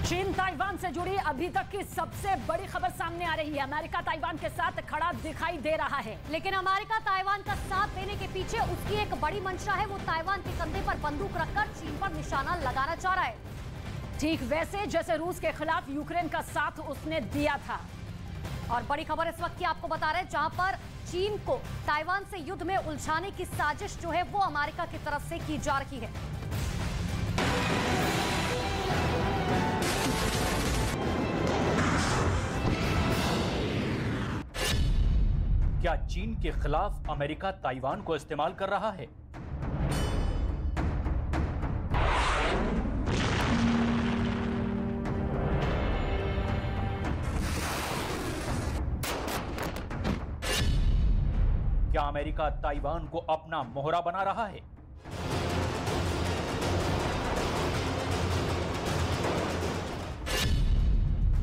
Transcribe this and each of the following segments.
चीन ताइवान से जुड़ी अभी तक की सबसे बड़ी खबर सामने आ रही है। अमेरिका ताइवान के साथ खड़ा दिखाई दे रहा है, लेकिन अमेरिका ताइवान का साथ देने के पीछे उसकी एक बड़ी मंशा है। वो ताइवान के कंधे पर बंदूक रखकर चीन पर निशाना लगाना चाह रहा है, ठीक वैसे जैसे रूस के खिलाफ यूक्रेन का साथ उसने दिया था। और बड़ी खबर इस वक्त की आपको बता रहे हैं, जहां पर चीन को ताइवान से युद्ध में उलझाने की साजिश जो है वो अमेरिका की तरफ से की जा रही है। क्या चीन के खिलाफ अमेरिका ताइवान को इस्तेमाल कर रहा है? क्या अमेरिका ताइवान को अपना मोहरा बना रहा है?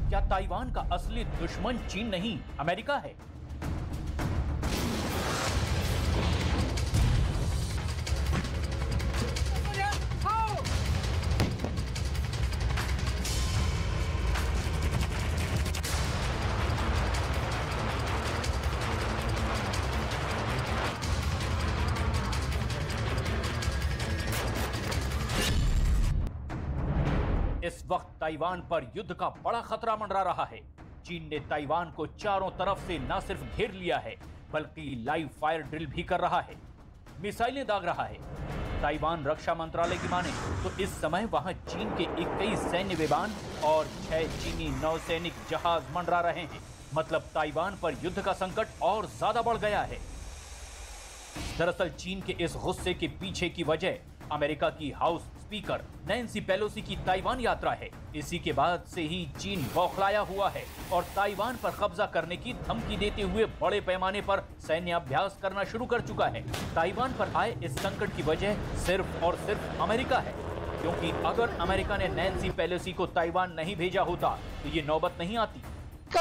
क्या ताइवान का असली दुश्मन चीन नहीं, अमेरिका है? इस वक्त ताइवान पर युद्ध का बड़ा खतरा मंडरा रहा है। चीन ने ताइवान को चारों तरफ से न सिर्फ घेर लिया है, बल्कि लाइव फायर ड्रिल भी कर रहा है, मिसाइलें दाग रहा है। ताइवान रक्षा मंत्रालय की माने तो इस समय वहां चीन के 21 सैन्य विमान और 6 चीनी नौसैनिक जहाज मंडरा रहे हैं। मतलब ताइवान पर युद्ध का संकट और ज्यादा बढ़ गया है। दरअसल चीन के इस गुस्से के पीछे की वजह अमेरिका की हाउस स्पीकर नैन्सी पेलोसी की ताइवान यात्रा है। इसी के बाद से ही चीन बौखलाया हुआ है और ताइवान पर कब्जा करने की धमकी देते हुए बड़े पैमाने पर सैन्य अभ्यास करना शुरू कर चुका है। ताइवान पर आए इस संकट की वजह सिर्फ और सिर्फ अमेरिका है, क्योंकि अगर अमेरिका ने नैन्सी पेलोसी को ताइवान नहीं भेजा होता तो ये नौबत नहीं आती।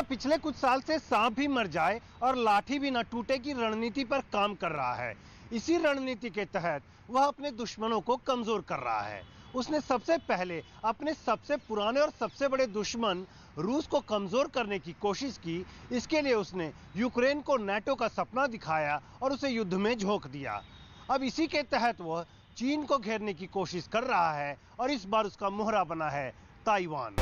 पिछले कुछ साल से सांप भी मर जाए और लाठी भी न टूटे की रणनीति पर काम कर रहा है। इसी रणनीति के तहत वह अपने दुश्मनों को कमजोर कर रहा है। उसने सबसे पहले अपने सबसे पुराने और सबसे बड़े दुश्मन रूस को कमजोर करने की कोशिश की। इसके लिए उसने यूक्रेन को नाटो का सपना दिखाया और उसे युद्ध में झोंक दिया। अब इसी के तहत वह चीन को घेरने की कोशिश कर रहा है और इस बार उसका मोहरा बना है ताइवान।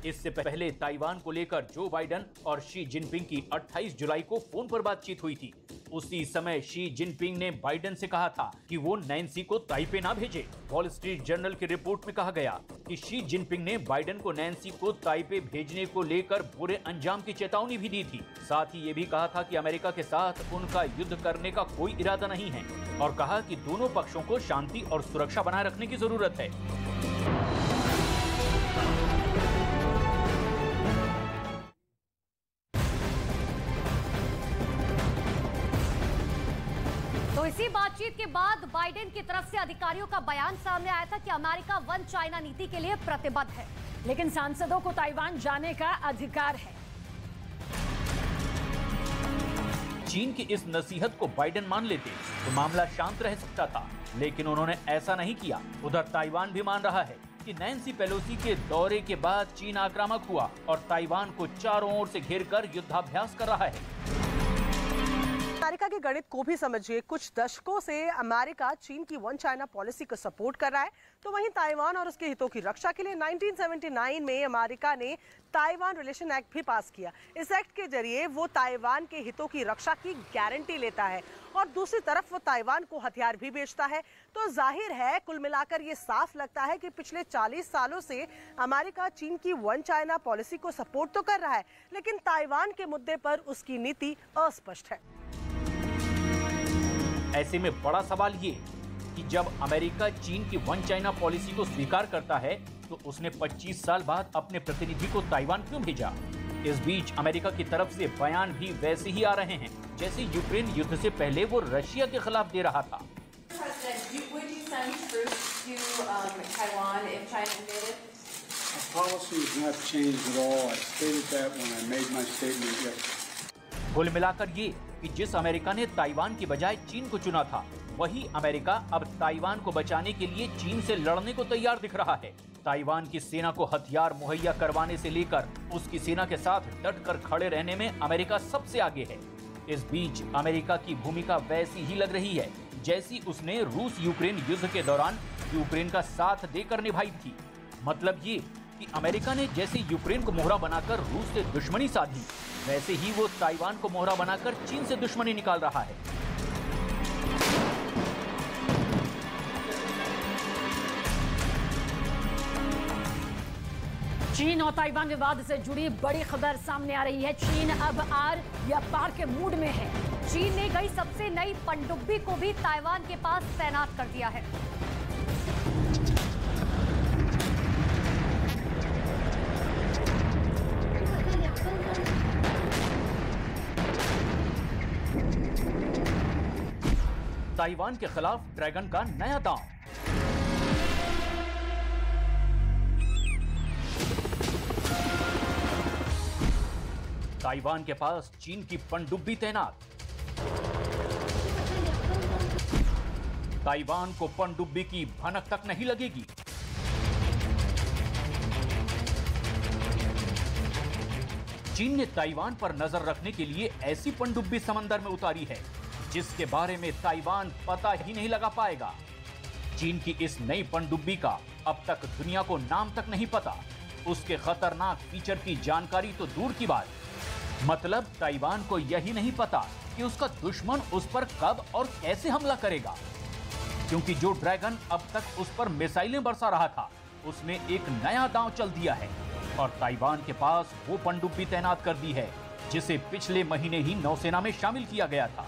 इससे पहले ताइवान को लेकर जो बाइडेन और शी जिनपिंग की 28 जुलाई को फोन पर बातचीत हुई थी। उसी समय शी जिनपिंग ने बाइडेन से कहा था कि वो नैन्सी को ताइपे ना भेजे। वॉल स्ट्रीट जर्नल की रिपोर्ट में कहा गया कि शी जिनपिंग ने बाइडेन को नैन्सी को ताइपे भेजने को लेकर बुरे अंजाम की चेतावनी भी दी थी। साथ ही ये भी कहा था कि अमेरिका के साथ उनका युद्ध करने का कोई इरादा नहीं है और कहा कि दोनों पक्षों को शांति और सुरक्षा बनाए रखने की जरूरत है। तो इसी बातचीत के बाद बाइडेन की तरफ से अधिकारियों का बयान सामने आया था कि अमेरिका वन चाइना नीति के लिए प्रतिबद्ध है, लेकिन सांसदों को ताइवान जाने का अधिकार है। चीन की इस नसीहत को बाइडेन मान लेते तो मामला शांत रह सकता था, लेकिन उन्होंने ऐसा नहीं किया। उधर ताइवान भी मान रहा है कि नैन्सी पेलोसी के दौरे के बाद चीन आक्रामक हुआ और ताइवान को चारों ओर से घेरकर युद्धाभ्यास कर रहा है। अमेरिका के गणित को भी समझिए। कुछ दशकों से अमेरिका चीन की वन चाइना पॉलिसी को सपोर्ट कर रहा है, तो वहीं ताइवान और उसके हितों की रक्षा के लिए 1979 में अमेरिका ने ताइवान रिलेशन एक्ट भी पास किया। इस एक्ट के जरिए वो ताइवान के हितों की रक्षा की गारंटी लेता है और दूसरी तरफ वो ताइवान को हथियार भी बेचता है। तो जाहिर है, कुल मिलाकर ये साफ लगता है कि पिछले 40 सालों से अमेरिका चीन की वन चाइना पॉलिसी को सपोर्ट तो कर रहा है, लेकिन ताइवान के मुद्दे पर उसकी नीति अस्पष्ट है। ऐसे में बड़ा सवाल ये कि जब अमेरिका चीन की वन चाइना पॉलिसी को स्वीकार करता है तो उसने 25 साल बाद अपने प्रतिनिधि को ताइवान क्यों भेजा? इस बीच अमेरिका की तरफ से बयान भी वैसे ही आ रहे हैं जैसे यूक्रेन युद्ध से पहले वो रशिया के खिलाफ दे रहा था। send troops to Taiwan if China invaded? Our policy has not changed at all. I stated that when I made my statement yesterday. कुल मिलाकर ये कि जिस अमेरिका ने ताइवान की बजाय चीन को चुना था, वही अमेरिका अब ताइवान को बचाने के लिए चीन से लड़ने को तैयार दिख रहा है। ताइवान की सेना को हथियार मुहैया करवाने से लेकर उसकी सेना के साथ डटकर खड़े रहने में अमेरिका सबसे आगे है। इस बीच अमेरिका की भूमिका वैसी ही लग रही है जैसी उसने रूस यूक्रेन युद्ध के दौरान यूक्रेन का साथ देकर निभाई थी। मतलब ये कि अमेरिका ने जैसे यूक्रेन को मोहरा बनाकर रूस से दुश्मनी साधी, वैसे ही वो ताइवान को मोहरा बनाकर चीन से दुश्मनी निकाल रहा है। चीन और ताइवान विवाद से जुड़ी बड़ी खबर सामने आ रही है। चीन अब आर या पार के मूड में है। चीन ने गई सबसे नई पनडुब्बी को भी ताइवान के पास तैनात कर दिया है। ताइवान के खिलाफ ड्रैगन का नया दांव। ताइवान के पास चीन की पनडुब्बी तैनात। ताइवान को पनडुब्बी की भनक तक नहीं लगेगी। चीन ने ताइवान पर नजर रखने के लिए ऐसी पनडुब्बी समंदर में उतारी है जिसके बारे में ताइवान पता ही नहीं लगा पाएगा। चीन की इस नई पनडुब्बी का अब तक दुनिया को नाम तक नहीं पता। उसके खतरनाक फीचर की जानकारी तो दूर की बात, मतलब ताइवान को यही नहीं पता कि उसका दुश्मन उस पर कब और कैसे हमला करेगा, क्योंकि जो ड्रैगन अब तक उस पर मिसाइलें बरसा रहा था, उसने एक नया दांव चल दिया है और ताइवान के पास वो पनडुब्बी तैनात कर दी है जिसे पिछले महीने ही नौसेना में शामिल किया गया था।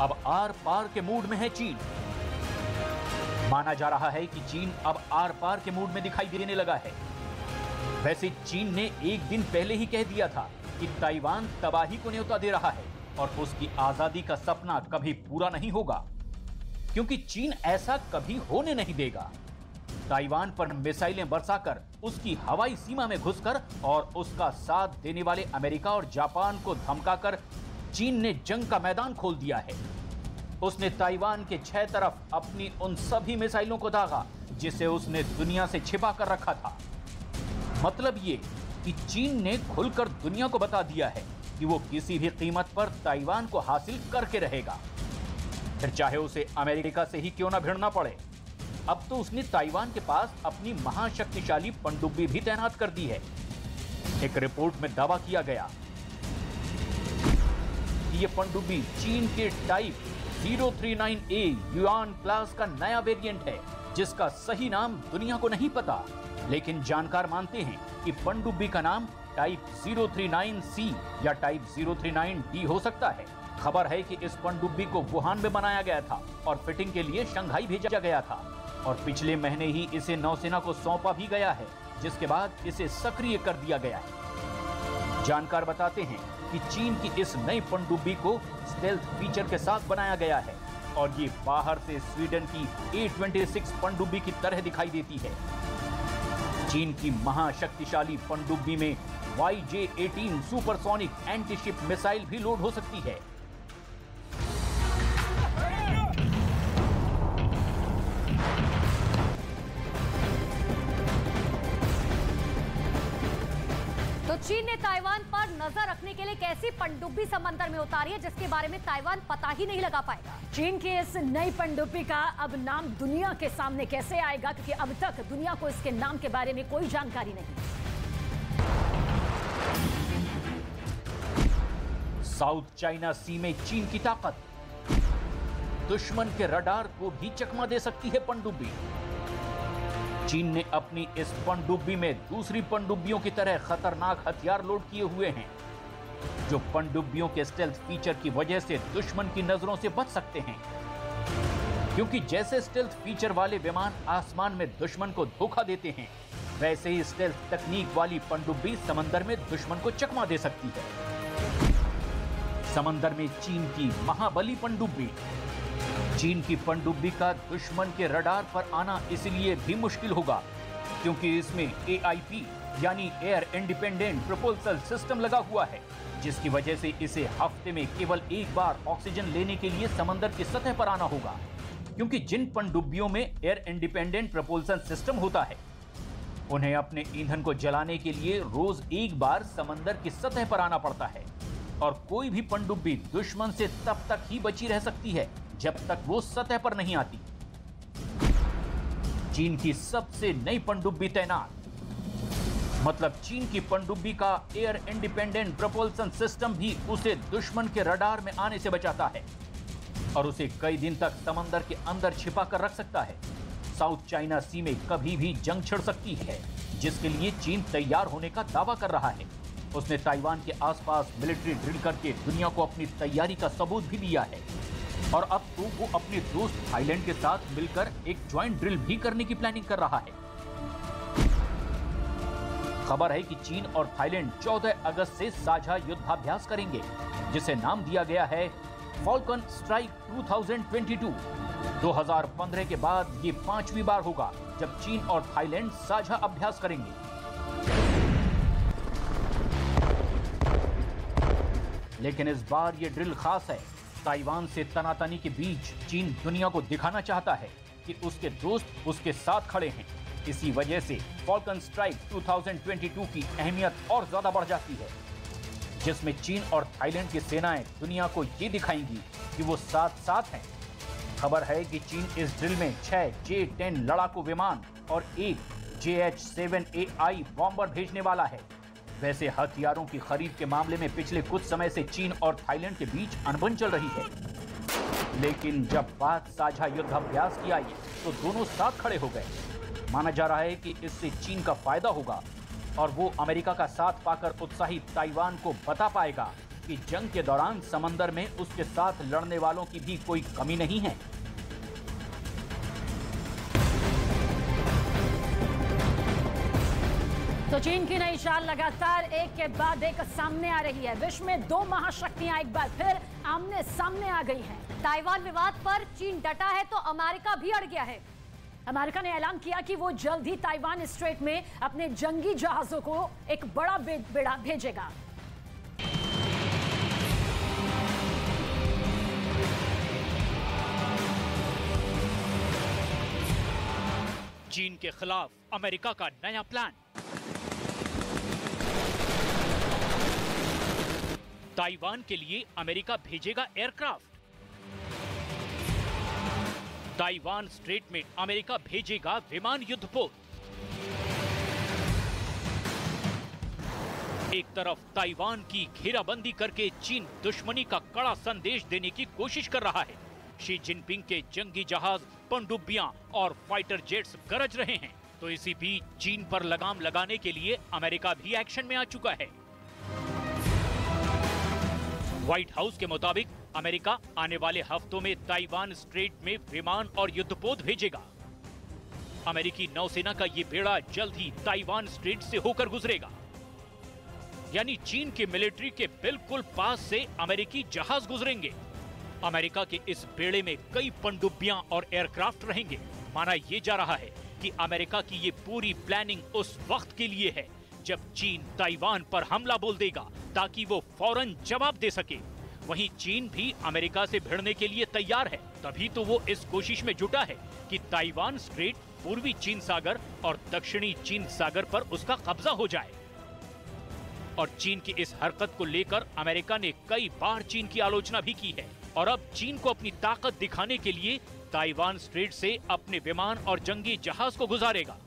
अब आर पार के मूड में है चीन। माना जा रहा है कि चीन अब आर पार के मूड में दिखाई देने लगा है। वैसे चीन ने एक दिन पहले ही कह दिया था कि ताइवान तबाही को न्योता दे रहा है और उसकी आजादी का सपना कभी पूरा नहीं होगा, क्योंकि चीन ऐसा कभी होने नहीं देगा। ताइवान पर मिसाइलें बरसाकर, उसकी हवाई सीमा में घुसकर और उसका साथ देने वाले अमेरिका और जापान को धमकाकर चीन ने जंग का मैदान खोल दिया है। उसने ताइवान के 6 तरफ अपनी उन सभी मिसाइलों को दागा जिसे उसने दुनिया से छिपा कर रखा था। मतलब ये कि चीन ने खुलकर दुनिया को बता दिया है कि वो किसी भी कीमत पर ताइवान को हासिल करके रहेगा, फिर चाहे उसे अमेरिका से ही क्यों ना भिड़ना पड़े। अब तो उसने ताइवान के पास अपनी महाशक्तिशाली पनडुब्बी भी तैनात कर दी है। एक रिपोर्ट में दावा किया गया कि ये पनडुब्बी चीन के टाइप 039A युआन क्लास का नया वेरिएंट है, जिसका सही नाम दुनिया को नहीं पता, लेकिन जानकार मानते हैं कि पनडुब्बी का नाम टाइप 039C या टाइप 039D हो सकता है। खबर है कि इस पनडुब्बी को वुहान में बनाया गया था और फिटिंग के लिए शंघाई भेजा गया था और पिछले महीने ही इसे नौसेना को सौंपा भी गया है, जिसके बाद इसे सक्रिय कर दिया गया है। जानकार बताते हैं कि चीन की इस नई पनडुब्बी को स्टेल्थ फीचर के साथ बनाया गया है और ये बाहर से स्वीडन की A26 पनडुब्बी की तरह दिखाई देती है। चीन की महाशक्तिशाली पनडुब्बी में YJ-18 सुपरसोनिक एंटीशिप मिसाइल भी लोड हो सकती है। तो चीन ने ताइवान पर नजर रखने के लिए कैसी पनडुब्बी समंदर में उतारी है जिसके बारे में ताइवान पता ही नहीं लगा पाएगा। चीन की इस नई पनडुब्बी का अब नाम दुनिया के सामने कैसे आएगा, क्योंकि अब तक दुनिया को इसके नाम के बारे में कोई जानकारी नहीं। साउथ चाइना सी में चीन की ताकत, दुश्मन के रडार को भी चकमा दे सकती है पनडुब्बी। चीन ने अपनी इस पनडुब्बी में दूसरी पनडुब्बियों की तरह खतरनाक हथियार लोड किए हुए हैं, जो पनडुब्बियों के स्टेल्थ फीचर की वजह से दुश्मन की नजरों से बच सकते हैं, क्योंकि जैसे स्टेल्थ फीचर वाले विमान आसमान में दुश्मन को धोखा देते हैं, वैसे ही स्टेल्थ तकनीक वाली पनडुब्बी समंदर में दुश्मन को चकमा दे सकती है। समंदर में चीन की महाबली पनडुब्बी, चीन की पनडुब्बी का दुश्मन के रडार पर आना इसलिए भी मुश्किल होगा क्योंकि इसमें AIP यानी एयर इंडिपेंडेंट प्रोपल्सन सिस्टम लगा हुआ है, जिसकी वजह से इसे हफ्ते में केवल एक बार ऑक्सीजन लेने के लिए समंदर की सतह पर आना होगा। क्योंकि जिन पनडुब्बियों में एयर इंडिपेंडेंट प्रोपल्सन सिस्टम होता है उन्हें अपने ईंधन को जलाने के लिए रोज एक बार समंदर की सतह पर आना पड़ता है और कोई भी पनडुब्बी दुश्मन से तब तक ही बची रह सकती है जब तक वो सतह पर नहीं आती। चीन की सबसे नई पनडुब्बी तैनात, मतलब चीन की पनडुब्बी का एयर इंडिपेंडेंट प्रोपल्सन सिस्टम भी उसे दुश्मन के रडार में आने से बचाता है और उसे कई दिन तक समंदर के अंदर छिपा कर रख सकता है। साउथ चाइना सी में कभी भी जंग छिड़ सकती है, जिसके लिए चीन तैयार होने का दावा कर रहा है। उसने ताइवान के आसपास मिलिट्री ड्रिल करके दुनिया को अपनी तैयारी का सबूत भी दिया है और अब तो वो अपने दोस्त थाईलैंड के साथ मिलकर एक ज्वाइंट ड्रिल भी करने की प्लानिंग कर रहा है। खबर है कि चीन और थाईलैंड 14 अगस्त से साझा युद्धाभ्यास करेंगे, जिसे नाम दिया गया है फॉल्कन स्ट्राइक 2022। 2015 के बाद ये 5वीं बार होगा जब चीन और थाईलैंड साझा अभ्यास करेंगे। लेकिन इस बार ये ड्रिल खास है। ताइवान से तनातनी के बीच चीन दुनिया को दिखाना चाहता है कि उसके दोस्त उसके साथ खड़े हैं। इसी वजह से फॉल्कन स्ट्राइक 2022 की अहमियत और ज्यादा बढ़ जाती है, जिसमें चीन और थाईलैंड की सेनाएं दुनिया को ये दिखाएंगी कि वो साथ साथ हैं। खबर है कि चीन इस ड्रिल में 6 J-10 लड़ाकू विमान और एक JH-7AI बॉम्बर भेजने वाला है। वैसे हथियारों की खरीद के मामले में पिछले कुछ समय से चीन और थाईलैंड के बीच अनबन चल रही है, लेकिन जब बात साझा युद्धाभ्यास की आई तो दोनों साथ खड़े हो गए। माना जा रहा है कि इससे चीन का फायदा होगा और वो अमेरिका का साथ पाकर उत्साहित ताइवान को बता पाएगा कि जंग के दौरान समंदर में उसके साथ लड़ने वालों की भी कोई कमी नहीं है। तो चीन की नई चाल लगातार एक के बाद एक सामने आ रही है। विश्व में 2 महाशक्तियां एक बार फिर आमने सामने आ गई हैं। ताइवान विवाद पर चीन डटा है तो अमेरिका भी अड़ गया है। अमेरिका ने ऐलान किया कि वो जल्द ही ताइवान स्ट्रेट में अपने जंगी जहाजों को एक बड़ा बेड़ा भेजेगा। चीन के खिलाफ अमेरिका का नया प्लान। ताइवान के लिए अमेरिका भेजेगा एयरक्राफ्ट। ताइवान स्ट्रेट में अमेरिका भेजेगा विमान युद्धपोत। एक तरफ ताइवान की घेराबंदी करके चीन दुश्मनी का कड़ा संदेश देने की कोशिश कर रहा है। शी जिनपिंग के जंगी जहाज, पनडुब्बियां और फाइटर जेट्स गरज रहे हैं, तो इसी बीच चीन पर लगाम लगाने के लिए अमेरिका भी एक्शन में आ चुका है। व्हाइट हाउस के मुताबिक अमेरिका आने वाले हफ्तों में ताइवान स्ट्रेट में विमान और युद्धपोत भेजेगा। अमेरिकी नौसेना का ये बेड़ा जल्द ही ताइवान स्ट्रेट से होकर गुजरेगा, यानी चीन के मिलिट्री के बिल्कुल पास से अमेरिकी जहाज गुजरेंगे। अमेरिका के इस बेड़े में कई पनडुब्बियां और एयरक्राफ्ट रहेंगे। माना यह जा रहा है कि अमेरिका की ये पूरी प्लानिंग उस वक्त के लिए है जब चीन ताइवान पर हमला बोल देगा, ताकि वो फौरन जवाब दे सके। वहीं चीन भी अमेरिका से भिड़ने के लिए तैयार है, तभी तो वो इस कोशिश में जुटा है कि ताइवान स्ट्रेट, पूर्वी चीन सागर और दक्षिणी चीन सागर पर उसका कब्जा हो जाए। और चीन की इस हरकत को लेकर अमेरिका ने कई बार चीन की आलोचना भी की है और अब चीन को अपनी ताकत दिखाने के लिए ताइवान स्ट्रेट से अपने विमान और जंगी जहाज को गुजारेगा।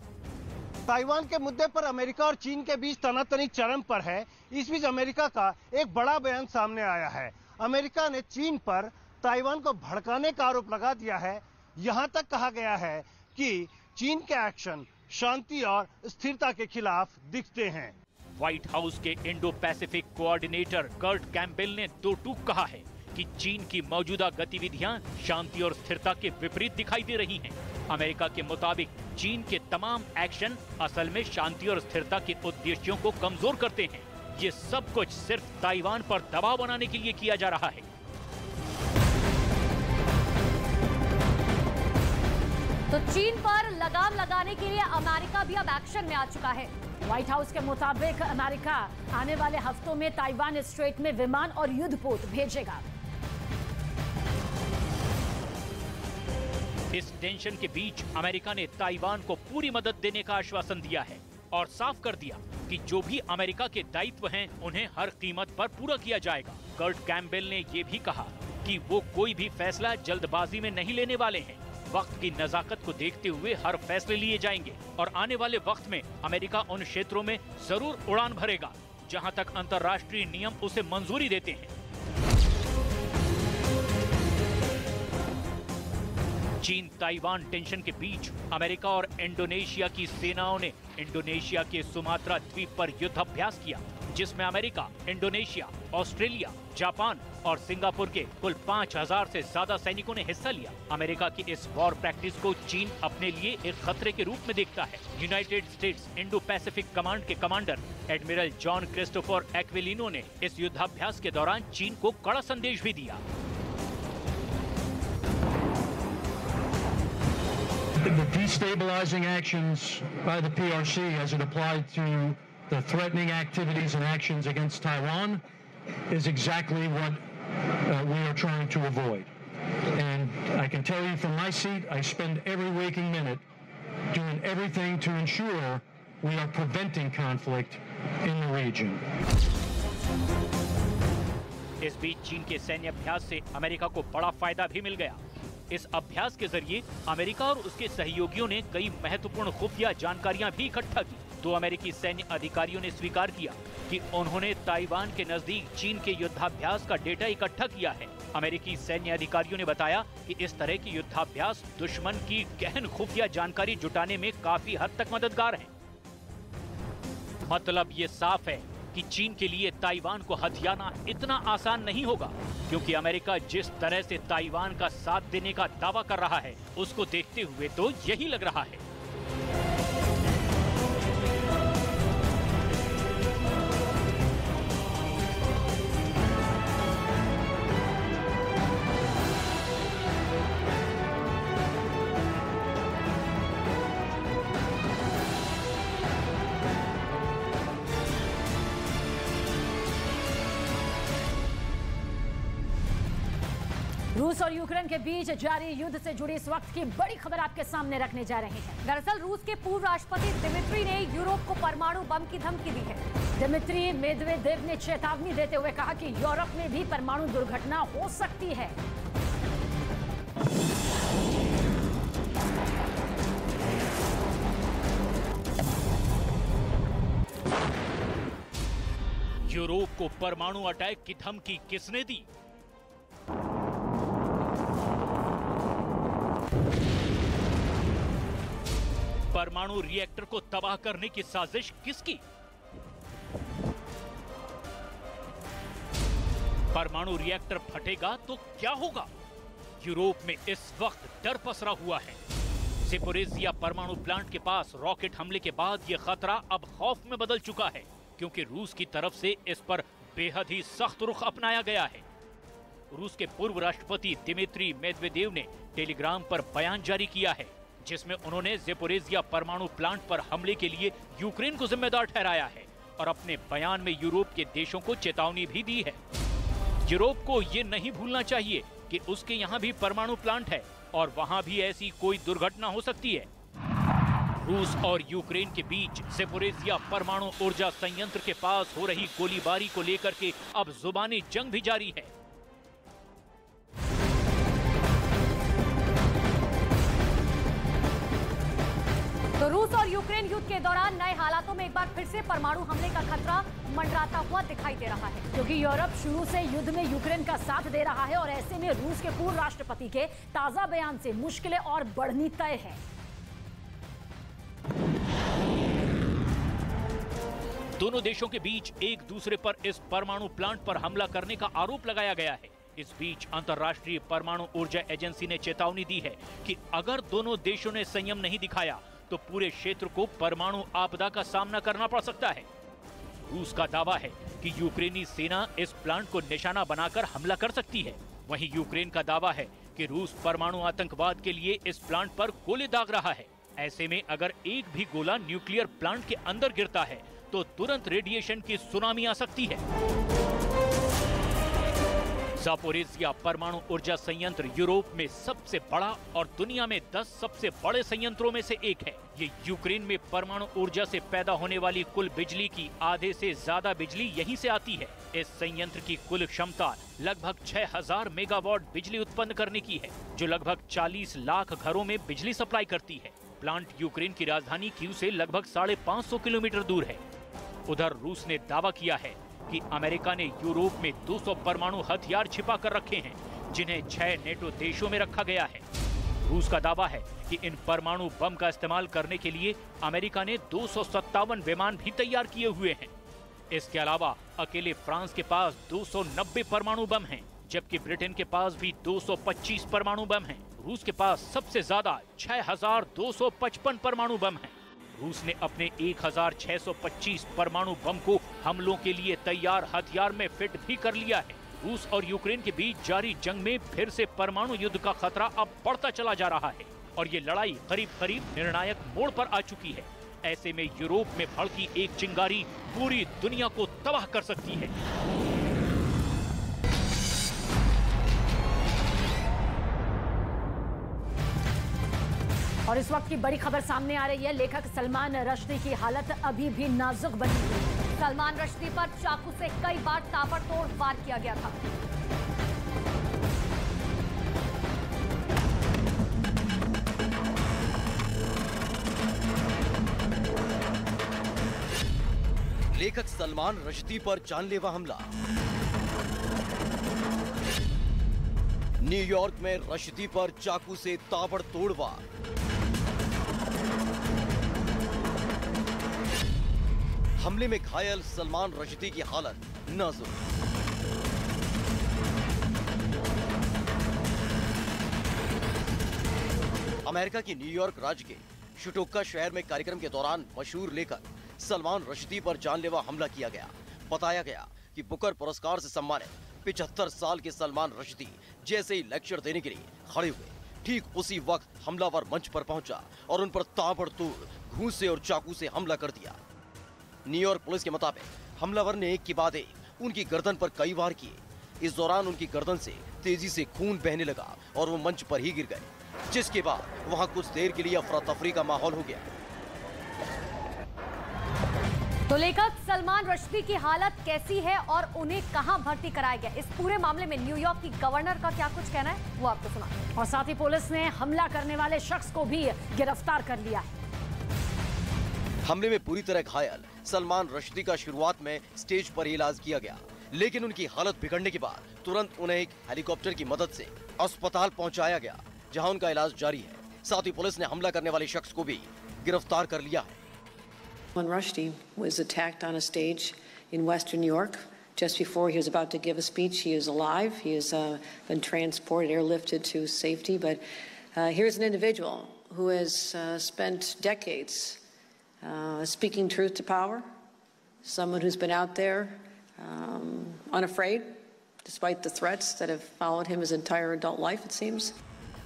ताइवान के मुद्दे पर अमेरिका और चीन के बीच तनातनी चरम पर है। इस बीच अमेरिका का एक बड़ा बयान सामने आया है। अमेरिका ने चीन पर ताइवान को भड़काने का आरोप लगा दिया है। यहां तक कहा गया है कि चीन के एक्शन शांति और स्थिरता के खिलाफ दिखते हैं। व्हाइट हाउस के Indo Pacific coordinator Kurt Campbell ने दो टूक कहा है कि चीन की मौजूदा गतिविधियां शांति और स्थिरता के विपरीत दिखाई दे रही हैं। अमेरिका के मुताबिक चीन के तमाम एक्शन असल में शांति और स्थिरता के उद्देश्यों को कमजोर करते हैं। ये सब कुछ सिर्फ ताइवान पर दबाव बनाने के लिए किया जा रहा है। तो चीन पर लगाम लगाने के लिए अमेरिका भी अब एक्शन में आ चुका है। व्हाइट हाउस के मुताबिक अमेरिका आने वाले हफ्तों में ताइवान स्ट्रेट में विमान और युद्धपोत भेजेगा। इस टेंशन के बीच अमेरिका ने ताइवान को पूरी मदद देने का आश्वासन दिया है और साफ कर दिया कि जो भी अमेरिका के दायित्व हैं, उन्हें हर कीमत पर पूरा किया जाएगा। कर्ट कैम्पबेल ने ये भी कहा कि वो कोई भी फैसला जल्दबाजी में नहीं लेने वाले हैं। वक्त की नजाकत को देखते हुए हर फैसले लिए जाएंगे और आने वाले वक्त में अमेरिका उन क्षेत्रों में जरूर उड़ान भरेगा जहां तक अंतर्राष्ट्रीय नियम उसे मंजूरी देते हैं। चीन ताइवान टेंशन के बीच अमेरिका और इंडोनेशिया की सेनाओं ने इंडोनेशिया के सुमात्रा द्वीप पर युद्धाभ्यास किया, जिसमें अमेरिका, इंडोनेशिया, ऑस्ट्रेलिया, जापान और सिंगापुर के कुल 5000 से ज्यादा सैनिकों ने हिस्सा लिया। अमेरिका की इस वॉर प्रैक्टिस को चीन अपने लिए एक खतरे के रूप में देखता है। United States Indo Pacific Command के commander admiral John Christopher Aquilino ने इस युद्धाभ्यास के दौरान चीन को कड़ा संदेश भी दिया। The destabilizing actions by the PRC as it applied to the threatening activities and actions against Taiwan is exactly what we are trying to avoid. And I can tell you from my seat, I spend every waking minute doing everything to ensure we are preventing conflict in the region. इस बीच चीन के सैन्य अभ्यास से America को बड़ा फायदा भी मिल गया। इस अभ्यास के जरिए अमेरिका और उसके सहयोगियों ने कई महत्वपूर्ण खुफिया जानकारियां भी इकट्ठा की। 2 अमेरिकी सैन्य अधिकारियों ने स्वीकार किया कि उन्होंने ताइवान के नजदीक चीन के युद्धाभ्यास का डेटा इकट्ठा किया है। अमेरिकी सैन्य अधिकारियों ने बताया कि इस तरह के युद्धाभ्यास दुश्मन की गहन खुफिया जानकारी जुटाने में काफी हद तक मददगार हैं। मतलब ये साफ है कि चीन के लिए ताइवान को हथियाना इतना आसान नहीं होगा, क्योंकि अमेरिका जिस तरह से ताइवान का साथ देने का दावा कर रहा है, उसको देखते हुए तो यही लग रहा है। रूस और यूक्रेन के बीच जारी युद्ध से जुड़ी इस वक्त की बड़ी खबर आपके सामने रखने जा रहे हैं। दरअसल रूस के पूर्व राष्ट्रपति दिमित्री ने यूरोप को परमाणु बम की धमकी दी है। दिमित्री मेदवेदेव ने चेतावनी देते हुए कहा कि यूरोप में भी परमाणु दुर्घटना हो सकती है। यूरोप को परमाणु अटैक की धमकी किसने दी? परमाणु रिएक्टर को तबाह करने की साजिश किसकी? परमाणु रिएक्टर फटेगा तो क्या होगा? यूरोप में इस वक्त डर पसरा हुआ है। ज़ेपोरिज़िया परमाणु प्लांट के पास रॉकेट हमले के बाद यह खतरा अब खौफ में बदल चुका है, क्योंकि रूस की तरफ से इस पर बेहद ही सख्त रुख अपनाया गया है। रूस के पूर्व राष्ट्रपति दिमित्री मेदवेदेव ने टेलीग्राम पर बयान जारी किया है, जिसमें उन्होंने ज़ेपोरिज़िया परमाणु प्लांट पर हमले के लिए यूक्रेन को जिम्मेदार ठहराया है और अपने बयान में यूरोप के देशों को चेतावनी भी दी है। यूरोप को ये नहीं भूलना चाहिए कि उसके यहाँ भी परमाणु प्लांट है और वहाँ भी ऐसी कोई दुर्घटना हो सकती है। रूस और यूक्रेन के बीच ज़ेपोरिज़िया परमाणु ऊर्जा संयंत्र के पास हो रही गोलीबारी को लेकर के अब जुबानी जंग भी जारी है। तो रूस और यूक्रेन युद्ध के दौरान नए हालातों में एक बार फिर से परमाणु हमले का खतरा मंडराता हुआ दिखाई दे रहा है, क्योंकि यूरोप शुरू से युद्ध में यूक्रेन का साथ दे रहा है और ऐसे में रूस के पूर्व राष्ट्रपति के ताजा बयान से मुश्किलें और बढ़नी तय है। दोनों देशों के बीच एक दूसरे पर इस परमाणु प्लांट पर हमला करने का आरोप लगाया गया है। इस बीच अंतर्राष्ट्रीय परमाणु ऊर्जा एजेंसी ने चेतावनी दी है कि अगर दोनों देशों ने संयम नहीं दिखाया तो पूरे क्षेत्र को परमाणु आपदा का सामना करना पड़ सकता है। रूस का दावा है कि यूक्रेनी सेना इस प्लांट को निशाना बनाकर हमला कर सकती है। वहीं यूक्रेन का दावा है कि रूस परमाणु आतंकवाद के लिए इस प्लांट पर गोले दाग रहा है। ऐसे में अगर एक भी गोला न्यूक्लियर प्लांट के अंदर गिरता है तो तुरंत रेडिएशन की सुनामी आ सकती है। ज़ापोरिज़िया परमाणु ऊर्जा संयंत्र यूरोप में सबसे बड़ा और दुनिया में 10 सबसे बड़े संयंत्रों में से एक है। ये यूक्रेन में परमाणु ऊर्जा से पैदा होने वाली कुल बिजली की आधे से ज्यादा बिजली यहीं से आती है। इस संयंत्र की कुल क्षमता लगभग 6000 मेगावाट बिजली उत्पन्न करने की है, जो लगभग 40 लाख घरों में बिजली सप्लाई करती है। प्लांट यूक्रेन की राजधानी कीव से लगभग 550 किलोमीटर दूर है। उधर रूस ने दावा किया है कि अमेरिका ने यूरोप में 200 परमाणु हथियार छिपा कर रखे हैं, जिन्हें 6 नेटो देशों में रखा गया है। रूस का दावा है कि इन परमाणु बम का इस्तेमाल करने के लिए अमेरिका ने 257 विमान भी तैयार किए हुए हैं। इसके अलावा अकेले फ्रांस के पास 290 परमाणु बम हैं, जबकि ब्रिटेन के पास भी 225 परमाणु बम हैं। रूस के पास सबसे ज्यादा 6255 परमाणु बम हैं। रूस ने अपने 1625 परमाणु बम को हमलों के लिए तैयार हथियार में फिट भी कर लिया है। रूस और यूक्रेन के बीच जारी जंग में फिर से परमाणु युद्ध का खतरा अब बढ़ता चला जा रहा है और ये लड़ाई करीब करीब निर्णायक मोड़ पर आ चुकी है। ऐसे में यूरोप में भड़की एक चिंगारी पूरी दुनिया को तबाह कर सकती है। और इस वक्त की बड़ी खबर सामने आ रही है। लेखक सलमान रश्दी की हालत अभी भी नाजुक बनी हुई है। सलमान रश्दी पर चाकू से कई बार ताबड़तोड़ वार किया गया था। लेखक सलमान रश्दी पर जानलेवा हमला। न्यूयॉर्क में रश्दी पर चाकू से ताबड़तोड़ वार। हमले में घायल सलमान रश्दी की हालत नाजुक। अमेरिका की न्यूयॉर्क राज्य के शुटोक्का शहर में कार्यक्रम के दौरान मशहूर लेखक सलमान रश्दी पर जानलेवा हमला किया गया। बताया गया कि बुकर पुरस्कार से सम्मानित 75 साल के सलमान रश्दी जैसे ही लेक्चर देने के लिए खड़े हुए, ठीक उसी वक्त हमलावर मंच पर पहुंचा और उन पर ताबड़तोड़ घूंसे और चाकू से हमला कर दिया। न्यूयॉर्क पुलिस के मुताबिक हमलावर ने एक के बाद एक उनकी गर्दन पर कई वार किए। इस दौरान उनकी गर्दन से तेजी से खून बहने लगा और वो मंच पर ही गिर गए, जिसके बाद वहां कुछ देर के लिए अफरा तफरी का माहौल हो गया। तो लेखक सलमान रश्दी की हालत कैसी है और उन्हें कहां भर्ती कराया गया, इस पूरे मामले में न्यूयॉर्क की गवर्नर का क्या कुछ कहना है वो आपको सुना। और साथ ही पुलिस ने हमला करने वाले शख्स को भी गिरफ्तार कर लिया है। हमले में पूरी तरह घायल सलमान रश्दी का शुरुआत में स्टेज पर इलाज किया गया, लेकिन उनकी हालत बिगड़ने के बाद तुरंत उन्हें एक हेलीकॉप्टर की मदद से अस्पताल पहुंचाया गया, जहां उनका इलाज जारी है। साथ ही पुलिस ने हमला करने वाले शख्स को भी गिरफ्तार कर लिया है। When Rushdie was attacked on a stage in Western New York, just before he was about to give a speech, he is alive. He has been transported, airlifted to safety. But here's an individual who has spent decades speaking truth to power. Someone who's been out there unafraid, despite the threats that have followed him his entire adult life, it seems.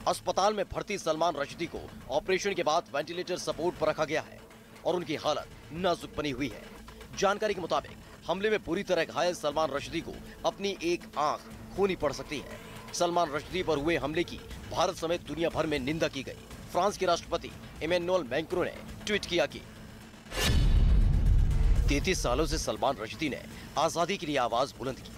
अस्पताल में भर्ती सलमान रश्दी को operation के बाद ventilator support पर रखा गया है और उनकी हालत नाजुक बनी हुई है। जानकारी के मुताबिक हमले में पूरी तरह घायल सलमान रश्दी को अपनी एक आंख खोनी पड़ सकती है। सलमान रश्दी पर हुए हमले की भारत समेत दुनिया भर में निंदा की गई। फ्रांस के राष्ट्रपति इमैनुअल मैक्रों ने ट्वीट किया कि 33 सालों से सलमान रश्दी ने आजादी के लिए आवाज बुलंद की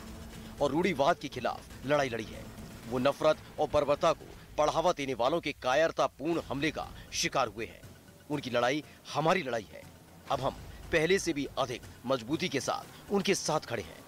और रूढ़िवाद के खिलाफ लड़ाई लड़ी है। वो नफरत और बर्बरता को बढ़ावा देने वालों के कायरतापूर्ण हमले का शिकार हुए हैं। उनकी लड़ाई हमारी लड़ाई है। अब हम पहले से भी अधिक मजबूती के साथ उनके साथ खड़े हैं।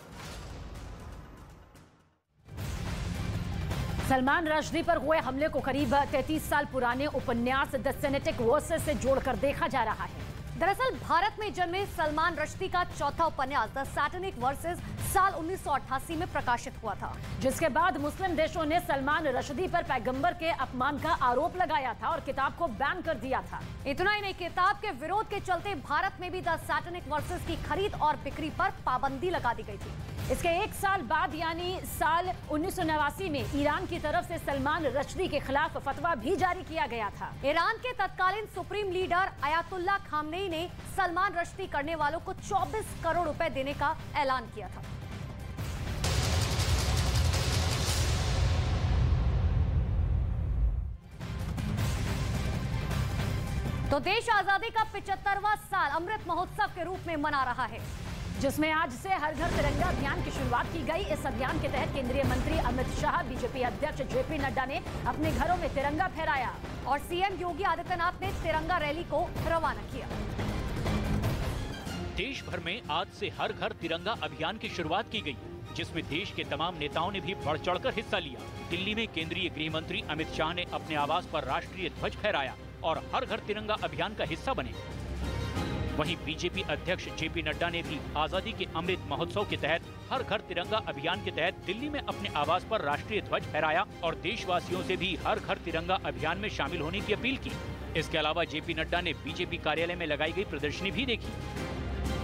सलमान रश्दी पर हुए हमले को करीब 33 साल पुराने उपन्यास द सेनेटिक वर्सेस से जोड़कर देखा जा रहा है। दरअसल भारत में जन्मे सलमान रश्दी का चौथा उपन्यास द सैटेनिक वर्सेस साल 1988 में प्रकाशित हुआ था, जिसके बाद मुस्लिम देशों ने सलमान रश्दी पर पैगंबर के अपमान का आरोप लगाया था और किताब को बैन कर दिया था। इतना ही नहीं, किताब के विरोध के चलते भारत में भी द सैटेनिक वर्सेस की खरीद और बिक्री पर पाबंदी लगा दी गई थी। इसके एक साल बाद यानी साल 1989 में ईरान की तरफ से सलमान रश्दी के खिलाफ फतवा भी जारी किया गया था। ईरान के तत्कालीन सुप्रीम लीडर अयातुल्ला खामनेई ने सलमान रश्दी करने वालों को 24 करोड़ रुपए देने का ऐलान किया था। तो देश आजादी का 75वां साल अमृत महोत्सव के रूप में मना रहा है, जिसमें आज से हर घर तिरंगा अभियान की शुरुआत की गई। इस अभियान के तहत केंद्रीय मंत्री अमित शाह, बीजेपी अध्यक्ष जेपी नड्डा ने अपने घरों में तिरंगा फहराया और सीएम योगी आदित्यनाथ ने तिरंगा रैली को रवाना किया। देश भर में आज से हर घर तिरंगा अभियान की शुरुआत की गई, जिसमें देश के तमाम नेताओं ने भी बढ़ चढ़कर हिस्सा लिया। दिल्ली में केंद्रीय गृह मंत्री अमित शाह ने अपने आवास पर राष्ट्रीय ध्वज फहराया और हर घर तिरंगा अभियान का हिस्सा बने। वहीं बीजेपी अध्यक्ष जेपी नड्डा ने भी आजादी के अमृत महोत्सव के तहत हर घर तिरंगा अभियान के तहत दिल्ली में अपने आवास पर राष्ट्रीय ध्वज फहराया और देशवासियों से भी हर घर तिरंगा अभियान में शामिल होने की अपील की। इसके अलावा जेपी नड्डा ने बीजेपी कार्यालय में लगाई गई प्रदर्शनी भी देखी।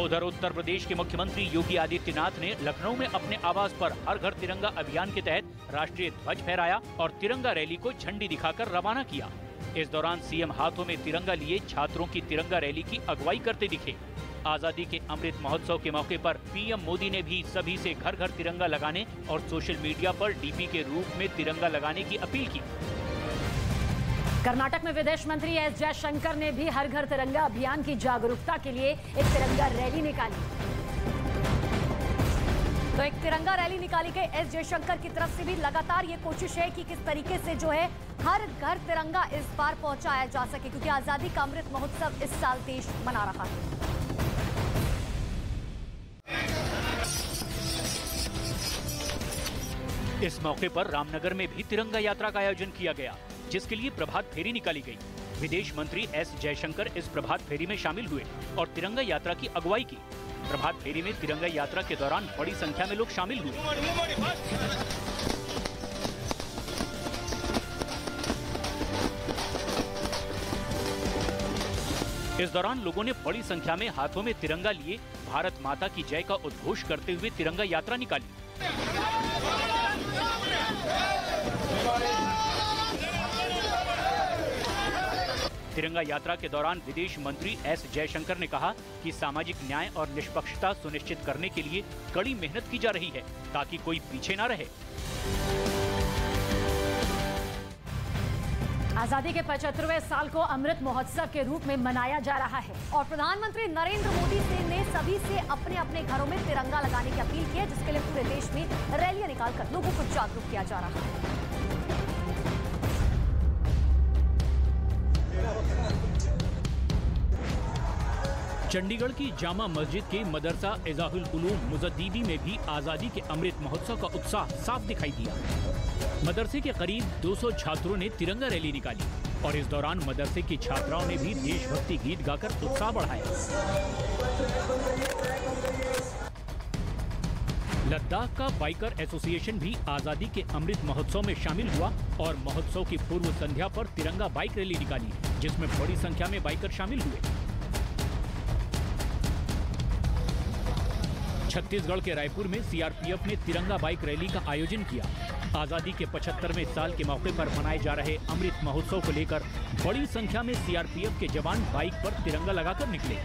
उधर उत्तर प्रदेश के मुख्यमंत्री योगी आदित्यनाथ ने लखनऊ में अपने आवास पर हर घर तिरंगा अभियान के तहत राष्ट्रीय ध्वज फहराया और तिरंगा रैली को झंडी दिखाकर रवाना किया। इस दौरान सीएम हाथों में तिरंगा लिए छात्रों की तिरंगा रैली की अगुवाई करते दिखे। आजादी के अमृत महोत्सव के मौके पर पीएम मोदी ने भी सभी से घर घर तिरंगा लगाने और सोशल मीडिया पर डीपी के रूप में तिरंगा लगाने की अपील की। कर्नाटक में विदेश मंत्री एस जयशंकर ने भी हर घर तिरंगा अभियान की जागरूकता के लिए एक तिरंगा रैली निकाली। तो एक तिरंगा रैली निकाली गई। एस जयशंकर की तरफ से भी लगातार ये कोशिश है कि किस तरीके से जो है हर घर तिरंगा इस बार पहुंचाया जा सके, क्योंकि आजादी का अमृत महोत्सव इस साल देश मना रहा है। इस मौके पर रामनगर में भी तिरंगा यात्रा का आयोजन किया गया, जिसके लिए प्रभात फेरी निकाली गई। विदेश मंत्री एस जयशंकर इस प्रभात फेरी में शामिल हुए और तिरंगा यात्रा की अगुवाई की। प्रभात फेरी में तिरंगा यात्रा के दौरान बड़ी संख्या में लोग शामिल हुए। इस दौरान लोगों ने बड़ी संख्या में हाथों में तिरंगा लिए भारत माता की जय का उद्घोष करते हुए तिरंगा यात्रा निकाली। तिरंगा यात्रा के दौरान विदेश मंत्री एस जयशंकर ने कहा कि सामाजिक न्याय और निष्पक्षता सुनिश्चित करने के लिए कड़ी मेहनत की जा रही है ताकि कोई पीछे न रहे। आजादी के 75वें साल को अमृत महोत्सव के रूप में मनाया जा रहा है और प्रधानमंत्री नरेंद्र मोदी ने सभी से अपने अपने घरों में तिरंगा लगाने की अपील की है, जिसके लिए पूरे देश में रैलियां निकालकर लोगों को जागरूक किया जा रहा है। चंडीगढ़ की जामा मस्जिद के मदरसा इजाहुल उलूम मुजद्दीदी में भी आजादी के अमृत महोत्सव का उत्साह साफ दिखाई दिया। मदरसे के करीब 200 छात्रों ने तिरंगा रैली निकाली और इस दौरान मदरसे की छात्राओं ने भी देशभक्ति गीत गाकर उत्साह बढ़ाया। लद्दाख का बाइकर एसोसिएशन भी आजादी के अमृत महोत्सव में शामिल हुआ और महोत्सव की पूर्व संध्या पर तिरंगा बाइक रैली निकाली, जिसमें बड़ी संख्या में बाइकर शामिल हुए। छत्तीसगढ़ के रायपुर में सीआरपीएफ ने तिरंगा बाइक रैली का आयोजन किया। आजादी के 75वें साल के मौके पर मनाए जा रहे अमृत महोत्सव को लेकर बड़ी संख्या में सीआरपीएफ के जवान बाइक पर तिरंगा लगाकर निकले।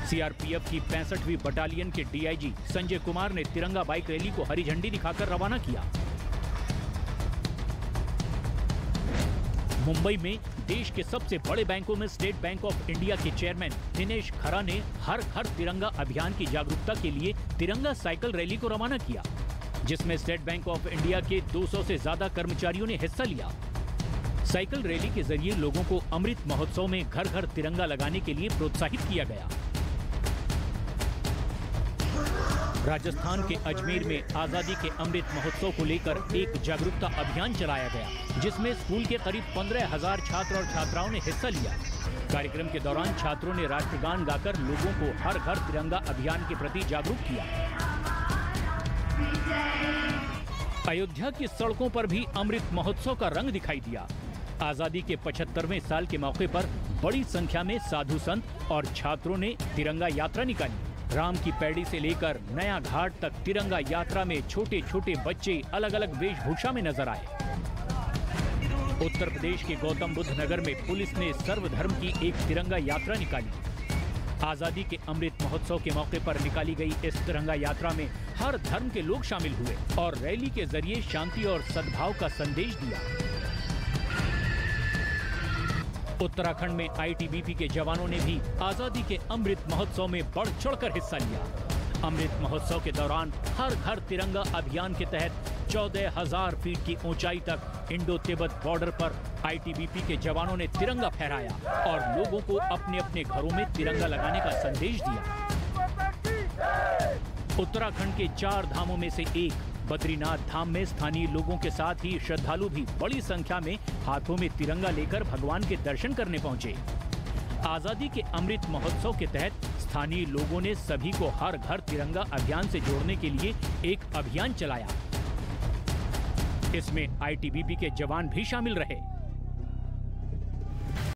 सीआरपीएफ की 65वीं बटालियन के डीआईजी संजय कुमार ने तिरंगा बाइक रैली को हरी झंडी दिखाकर रवाना किया। मुंबई में देश के सबसे बड़े बैंकों में स्टेट बैंक ऑफ इंडिया के चेयरमैन दिनेश खरा ने हर घर तिरंगा अभियान की जागरूकता के लिए तिरंगा साइकिल रैली को रवाना किया, जिसमें स्टेट बैंक ऑफ इंडिया के 200 से ज्यादा कर्मचारियों ने हिस्सा लिया। साइकिल रैली के जरिए लोगों को अमृत महोत्सव में घर घर तिरंगा लगाने के लिए प्रोत्साहित किया गया। राजस्थान के अजमेर में आजादी के अमृत महोत्सव को लेकर एक जागरूकता अभियान चलाया गया, जिसमें स्कूल के करीब 15,000 छात्र और छात्राओं ने हिस्सा लिया। कार्यक्रम के दौरान छात्रों ने राष्ट्रगान गाकर लोगों को हर घर तिरंगा अभियान के प्रति जागरूक किया। अयोध्या की सड़कों पर भी अमृत महोत्सव का रंग दिखाई दिया। आजादी के 75वें साल के मौके पर बड़ी संख्या में साधु संत और छात्रों ने तिरंगा यात्रा निकाली। राम की पैड़ी से लेकर नया घाट तक तिरंगा यात्रा में छोटे छोटे बच्चे अलग अलग वेशभूषा में नजर आए। उत्तर प्रदेश के गौतम बुद्ध नगर में पुलिस ने सर्वधर्म की एक तिरंगा यात्रा निकाली। आजादी के अमृत महोत्सव के मौके पर निकाली गई इस तिरंगा यात्रा में हर धर्म के लोग शामिल हुए और रैली के जरिए शांति और सद्भाव का संदेश दिया। उत्तराखंड में आईटीबीपी के जवानों ने भी आजादी के अमृत महोत्सव में बढ़ चढ़कर हिस्सा लिया। अमृत महोत्सव के दौरान हर घर तिरंगा अभियान के तहत 14,000 फीट की ऊंचाई तक इंडो तिब्बत बॉर्डर पर आईटीबीपी के जवानों ने तिरंगा फहराया और लोगों को अपने अपने घरों में तिरंगा लगाने का संदेश दिया। उत्तराखंड के 4 धामों में से एक बद्रीनाथ धाम में स्थानीय लोगों के साथ ही श्रद्धालु भी बड़ी संख्या में हाथों में तिरंगा लेकर भगवान के दर्शन करने पहुंचे। आजादी के अमृत महोत्सव के तहत स्थानीय लोगों ने सभी को हर घर तिरंगा अभियान से जोड़ने के लिए एक अभियान चलाया। इसमें आईटीबीपी के जवान भी शामिल रहे।